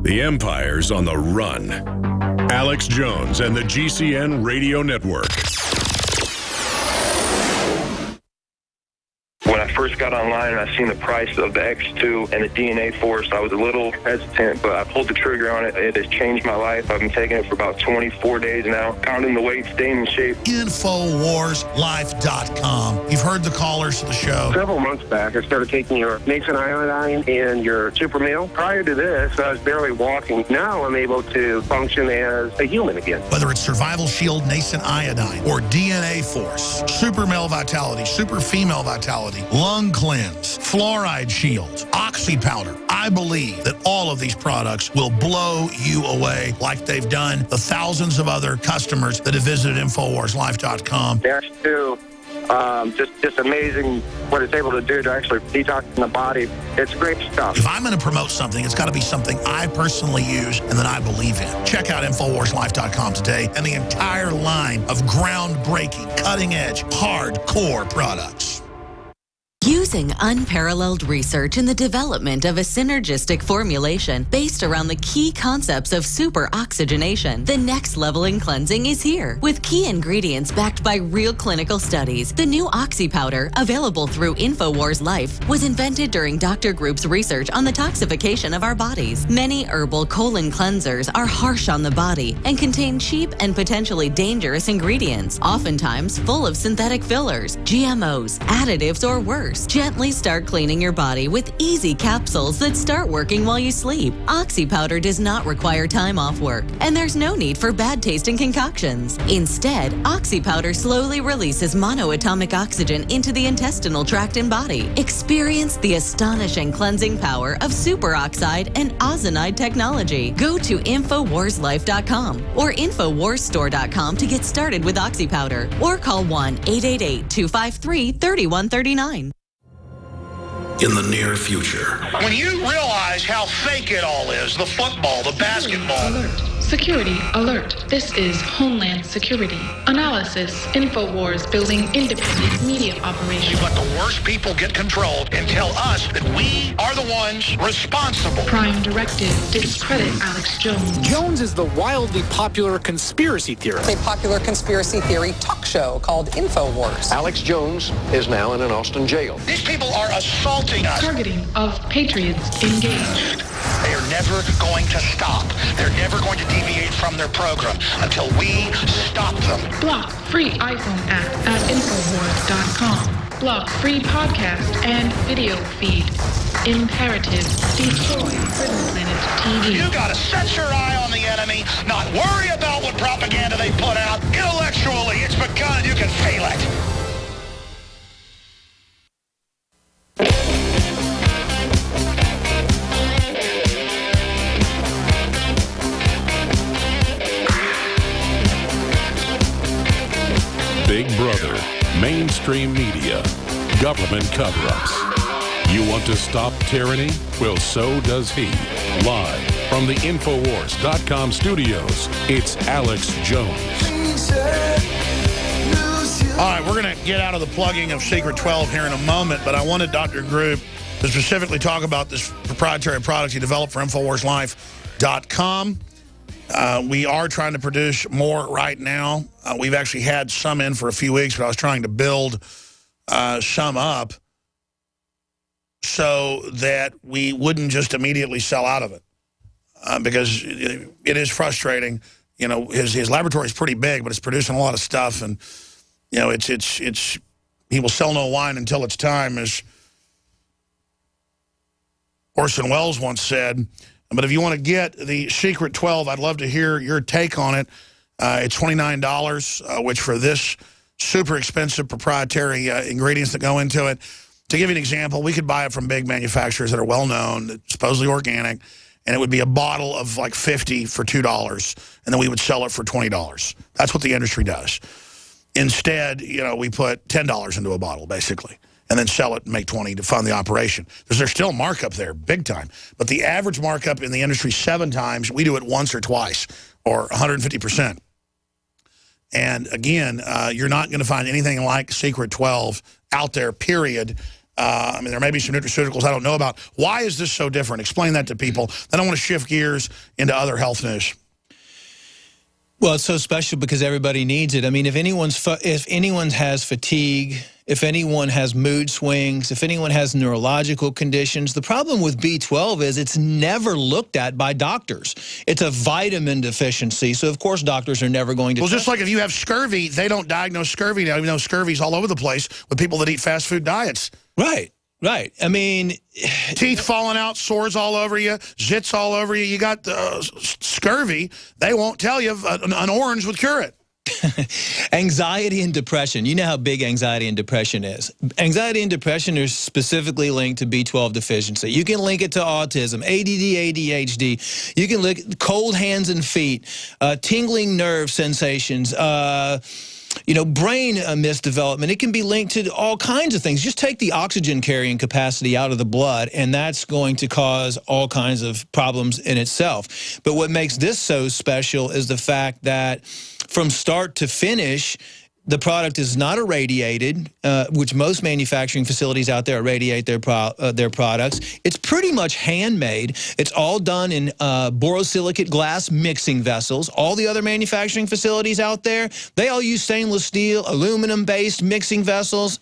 The Empire's on the run. Alex Jones and the GCN Radio Network. When I first got online and I seen the price of the X2 and the DNA Force, I was a little hesitant, but I pulled the trigger on it. It has changed my life. I've been taking it for about 24 days now, pounding the weight, staying in shape. InfoWarsLife.com. You've heard the callers to the show. Several months back, I started taking your Nathan Iodine and your Super Meal. Prior to this, I was barely walking. Now I'm able to function as a human again. Whether it's Survival Shield, Nascent Iodine, or DNA Force, Super Male Vitality, Super Female Vitality, Lung Cleanse, Fluoride Shield, Oxy Powder. I believe that all of these products will blow you away like they've done the thousands of other customers that have visited InfoWarsLife.com. Dash 2, just amazing what it's able to do to actually detox the body. It's great stuff. If I'm going to promote something, it's got to be something I personally use and that I believe in. Check out InfoWarsLife.com today and the entire line of groundbreaking, cutting-edge, hardcore products. Using unparalleled research in the development of a synergistic formulation based around the key concepts of super oxygenation, the next level in cleansing is here. With key ingredients backed by real clinical studies, the new Oxy Powder, available through InfoWars Life, was invented during Dr. Group's research on the toxification of our bodies. Many herbal colon cleansers are harsh on the body and contain cheap and potentially dangerous ingredients, oftentimes full of synthetic fillers, GMOs, additives, or worse. Gently start cleaning your body with easy capsules that start working while you sleep. Oxy Powder does not require time off work, and there's no need for bad tasting concoctions. Instead, Oxy Powder slowly releases monoatomic oxygen into the intestinal tract and body. Experience the astonishing cleansing power of superoxide and ozonide technology. Go to InfoWarsLife.com or InfoWarsStore.com to get started with Oxy Powder, or call 1-888-253-3139. In the near future. When you realize how fake it all is, the football, the basketball. Alert. Security alert. This is Homeland Security. Analysis. InfoWars building independent media operations. You let the worst people get control and tell us that we are the ones responsible. Prime directive. Discredit Alex Jones. Jones is the wildly popular conspiracy theorist. A popular conspiracy theory talk show called InfoWars. Alex Jones is now in an Austin jail. These people are assaulting us. Targeting of patriots engaged. They are never going to stop. They're never going to deviate from their program until we stop them. Block free iPhone app at Infowars.com. Block free podcast and video feed. Imperative. Destroy Prison Planet TV. You gotta set your eye on the enemy, not worry about what propaganda they put out. Intellectually, it's begun. You can feel it. Big Brother, mainstream media, government cover-ups. You want to stop tyranny? Well, so does he. Live from the Infowars.com studios, it's Alex Jones. All right, we're going to get out of the plugging of Secret 12 here in a moment, but I wanted Dr. Group to specifically talk about this proprietary product he developed for InfoWarsLife.com. We are trying to produce more right now. We've actually had some in for a few weeks, but I was trying to build some up so that we wouldn't just immediately sell out of it. Because it is frustrating. You know, his laboratory is pretty big, but it's producing a lot of stuff. And, you know, it's he will sell no wine until it's time, as Orson Welles once said. But if you want to get the Secret 12, I'd love to hear your take on it. It's $29, which for this super expensive proprietary ingredients that go into it. To give you an example, we could buy it from big manufacturers that are well-known, supposedly organic, and it would be a bottle of like 50 for $2, and then we would sell it for $20. That's what the industry does. Instead, you know, we put $10 into a bottle, basically, and then sell it and make 20 to fund the operation. Because there's still markup there, big time. But the average markup in the industry 7 times, we do it once or twice, or 150%. And again, you're not going to find anything like Secret 12 out there, period. I mean, there may be some nutraceuticals I don't know about. Why is this so different? Explain that to people. Then I want to shift gears into other health news. Well, it's so special because everybody needs it. I mean, if anyone has fatigue, if anyone has mood swings, if anyone has neurological conditions, the problem with B12 is it's never looked at by doctors. It's a vitamin deficiency, so of course doctors are never going to. Well, just like if you have scurvy, they don't diagnose scurvy now, even though scurvy's all over the place with people that eat fast food diets. Right. Right. I mean, teeth falling out, sores all over you, zits all over you. You got scurvy. They won't tell you an orange would cure it. Anxiety and depression. You know how big anxiety and depression is. Anxiety and depression are specifically linked to B12 deficiency. You can link it to autism, ADD, ADHD. You can link cold hands and feet, tingling nerve sensations, you know, brain misdevelopment. It can be linked to all kinds of things. Just take the oxygen carrying capacity out of the blood, and that's going to cause all kinds of problems in itself. But what makes this so special is the fact that from start to finish, the product is not irradiated, which most manufacturing facilities out there irradiate their products. It's pretty much handmade. It's all done in borosilicate glass mixing vessels. All the other manufacturing facilities out there, they all use stainless steel, aluminum-based mixing vessels.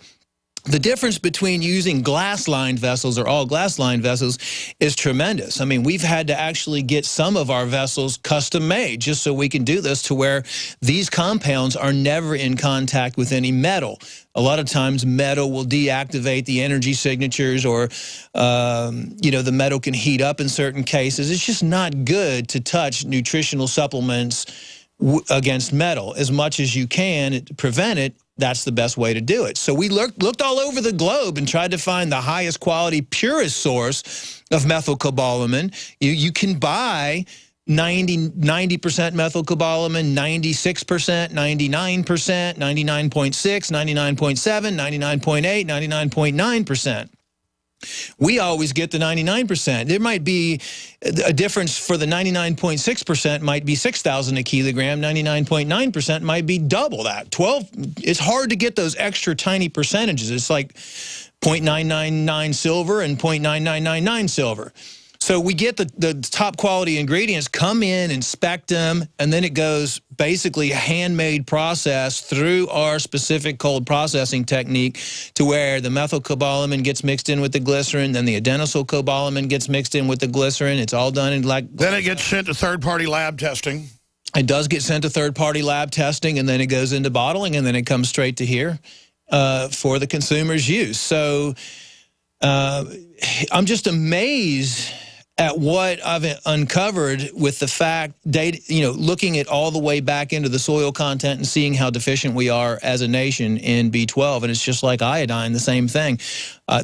The difference between using glass-lined vessels or all glass-lined vessels is tremendous. I mean, we've had to actually get some of our vessels custom-made just so we can do this, to where these compounds are never in contact with any metal. A lot of times metal will deactivate the energy signatures, or, you know, the metal can heat up in certain cases. It's just not good to touch nutritional supplements against metal. As much as you can to prevent it, that's the best way to do it. So we looked all over the globe and tried to find the highest quality, purest source of methylcobalamin. You can buy 90% methylcobalamin, 96%, 99%, 99.6, 99.7, 99.8, 99.9%. We always get the 99%. There might be a difference for the 99.6% might be 6,000 a kilogram. 99.9% might be double that. 12. It's hard to get those extra tiny percentages. It's like 0.999 silver and 0.9999 silver. So we get the top quality ingredients, come in, inspect them, and then it goes basically a handmade process through our specific cold processing technique, to where the methylcobalamin gets mixed in with the glycerin, then the adenylcobalamin gets mixed in with the glycerin. It's all done in like... Then it gets sent to third-party lab testing. It does get sent to third-party lab testing, and then it goes into bottling, and then it comes straight to here for the consumer's use. So I'm just amazed at what I've uncovered with the fact, looking at all the way back into the soil content and seeing how deficient we are as a nation in B12. And it's just like iodine, the same thing.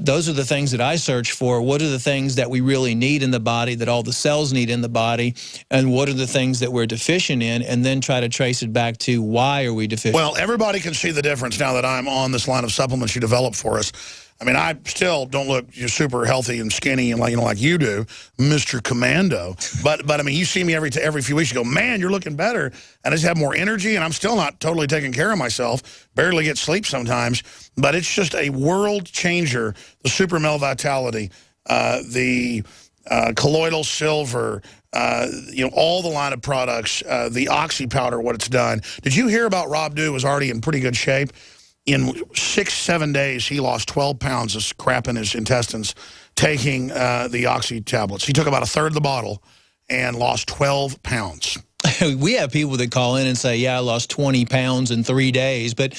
Those are the things that I search for. What are the things that we really need in the body, that all the cells need in the body, and what are the things that we're deficient in, and then try to trace it back to why are we deficient. Well, everybody can see the difference now that I'm on this line of supplements you developed for us. I mean, I still don't look super healthy and skinny and like you do, Mr. Commando. But I mean, you see me every few weeks. You go, man, you're looking better, and I just have more energy, and I'm still not totally taking care of myself. Barely get sleep sometimes, but it's just a world changer. The Super Mel Vitality, the colloidal silver, all the line of products, the Oxy powder, what it's done. Did you hear about Rob Dew was already in pretty good shape? In 6-7 days, he lost 12 pounds of crap in his intestines taking the Oxy tablets. He took about a third of the bottle and lost 12 pounds. We have people that call in and say, yeah, I lost 20 pounds in 3 days. But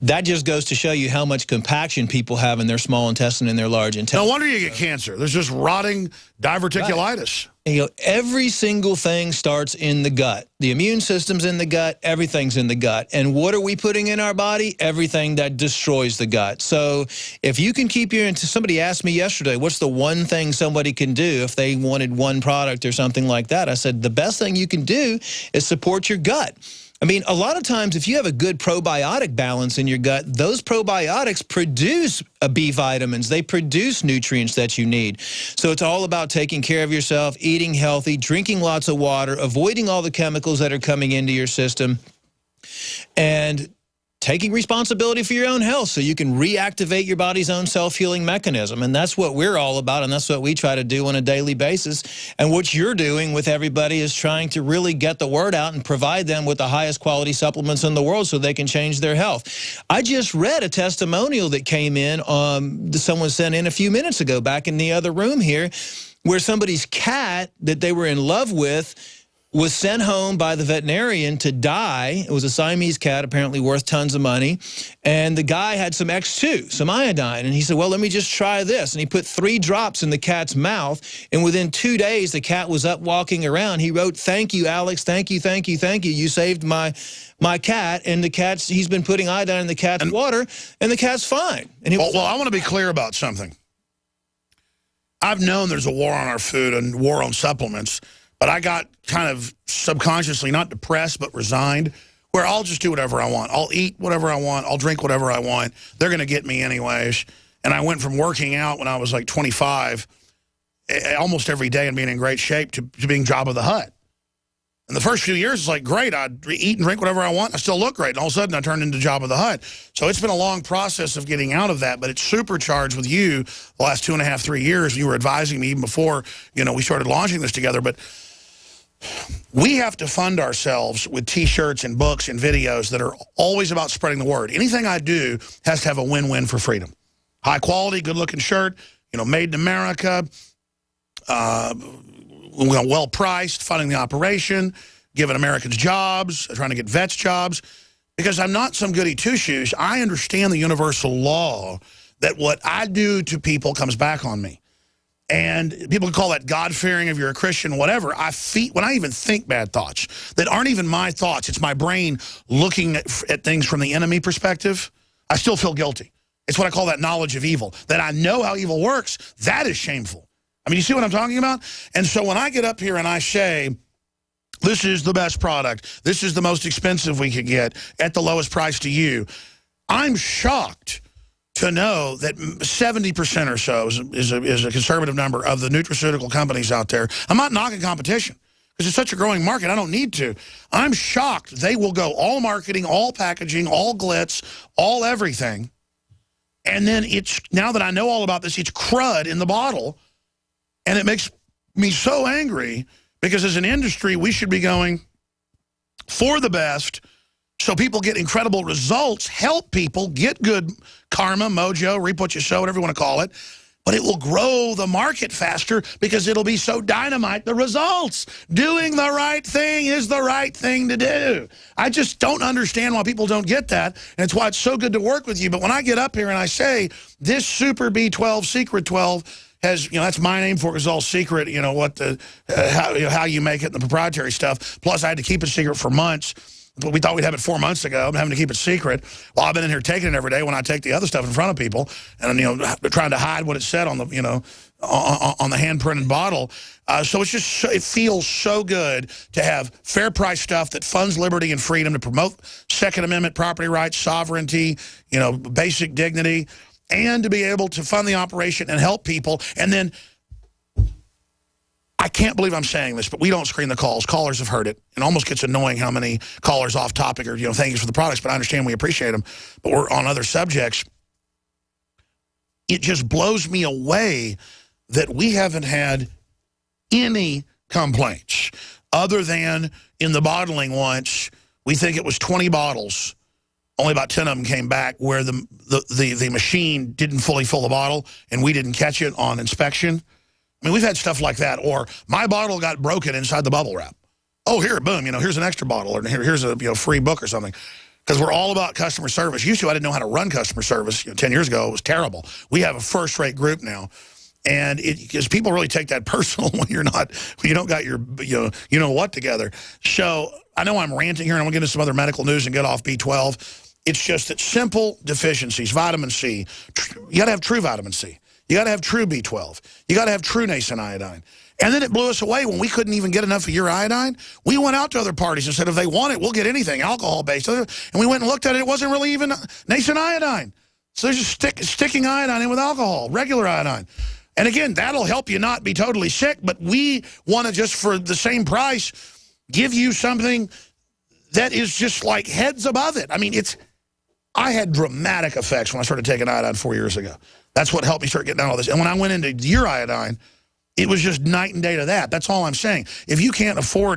that just goes to show you how much compaction people have in their small intestine and their large intestine. No wonder you get cancer. There's just rotting diverticulitis. Right. And, every single thing starts in the gut. The immune system's in the gut. Everything's in the gut. And what are we putting in our body? Everything that destroys the gut. So if you can keep somebody asked me yesterday, what's the one thing somebody can do if they wanted one product or something like that? I said, the best thing you can do is support your gut. I mean, a lot of times if you have a good probiotic balance in your gut, those probiotics produce B vitamins. They produce nutrients that you need. So it's all about taking care of yourself, eating healthy, drinking lots of water, avoiding all the chemicals that are coming into your system, and taking responsibility for your own health so you can reactivate your body's own self-healing mechanism. And that's what we're all about, and that's what we try to do on a daily basis. And what you're doing with everybody is trying to really get the word out and provide them with the highest quality supplements in the world so they can change their health. I just read a testimonial that came in, someone sent in a few minutes ago back in the other room here, where somebody's cat that they were in love with was sent home by the veterinarian to die. It was a Siamese cat, apparently worth tons of money. And the guy had some X2, some iodine. And he said, well, let me just try this. And he put 3 drops in the cat's mouth. And within 2 days, the cat was up walking around. He wrote, thank you, Alex. Thank you, thank you, thank you. You saved my cat. And the cat's, he's been putting iodine in the cat's water, and the cat's fine. And he well, I want to be clear about something. I've known there's a war on our food and war on supplements. But I got kind of subconsciously, not depressed, but resigned, where I'll just do whatever I want. I'll eat whatever I want. I'll drink whatever I want. They're going to get me anyways. And I went from working out when I was like 25, almost every day and being in great shape, to being Jabba the Hutt. And the first few years, it's like, great, I'd eat and drink whatever I want. I still look great. And all of a sudden, I turned into Jabba the Hutt. So it's been a long process of getting out of that, but it's supercharged with you the last 2.5, 3 years. You were advising me even before, you know, we started launching this together. But we have to fund ourselves with T-shirts and books and videos that are always about spreading the word. Anything I do has to have a win-win for freedom. High quality, good-looking shirt, you know, made in America, well-priced, funding the operation, giving Americans jobs, trying to get vets jobs. Because I'm not some goody two-shoes. I understand the universal law that what I do to people comes back on me. And people can call that God-fearing if you're a Christian, whatever. When I even think bad thoughts that aren't even my thoughts, it's my brain looking at things from the enemy perspective, I still feel guilty. It's what I call that knowledge of evil. That I know how evil works, that is shameful. I mean, you see what I'm talking about? And so when I get up here and I say, this is the best product, this is the most expensive we could get at the lowest price to you, I'm shocked to know that 70% or so is a conservative number of the nutraceutical companies out there. I'm not knocking competition because it's such a growing market. I don't need to. I'm shocked they will go all marketing, all packaging, all glitz, all everything. And then it's, now that I know all about this, it's crud in the bottle. And it makes me so angry because as an industry, we should be going for the best, so people get incredible results, help people, get good karma, mojo, reap what you sow, whatever you want to call it. But it will grow the market faster because it'll be so dynamite, the results. Doing the right thing is the right thing to do. I just don't understand why people don't get that. And it's why it's so good to work with you. But when I get up here and I say, this Super B12, Secret 12, has, you know, that's my name for it. It's all secret, you know, what the, how you make it and the proprietary stuff. Plus, I had to keep it secret for months. We thought we'd have it 4 months ago. I'm having to keep it secret. Well, I've been in here taking it every day when I take the other stuff in front of people, and you know, trying to hide what it said on the, you know, on the hand printed bottle. So it's just, it feels so good to have fair price stuff that funds liberty and freedom, to promote Second Amendment property rights, sovereignty, you know, basic dignity, and to be able to fund the operation and help people. And then, I can't believe I'm saying this, but we don't screen the calls. Callers have heard it. It almost gets annoying how many callers off topic are, you know, thank you for the products, but I understand we appreciate them. But we're on other subjects. It just blows me away that we haven't had any complaints other than in the bottling once. We think it was 20 bottles. Only about 10 of them came back where the machine didn't fully fill the bottle and we didn't catch it on inspection. I mean, we've had stuff like that. Or my bottle got broken inside the bubble wrap. Oh, here, boom, you know, here's an extra bottle, or here's a, you know, free book or something. Because we're all about customer service. Used to, I didn't know how to run customer service. You know, 10 years ago, it was terrible. We have a first-rate group now. And because people really take that personal when you don't got your, you know what together. So I know I'm ranting here, and I'm going to get into some other medical news and get off B12. It's just that simple deficiencies, vitamin C, you got to have true vitamin C. You got to have true B12. You got to have true nascent iodine. And then it blew us away when we couldn't even get enough of your iodine. We went out to other parties and said, if they want it, we'll get anything, alcohol-based. And we went and looked at it. It wasn't really even nascent iodine. So they're just sticking iodine in with alcohol, regular iodine. And again, that'll help you not be totally sick, but we want to just, for the same price, give you something that is just like heads above it. I mean, I had dramatic effects when I started taking iodine 4 years ago. That's what helped me start getting down all this. And when I went into your iodine, it was just night and day to that. That's all I'm saying. If you can't afford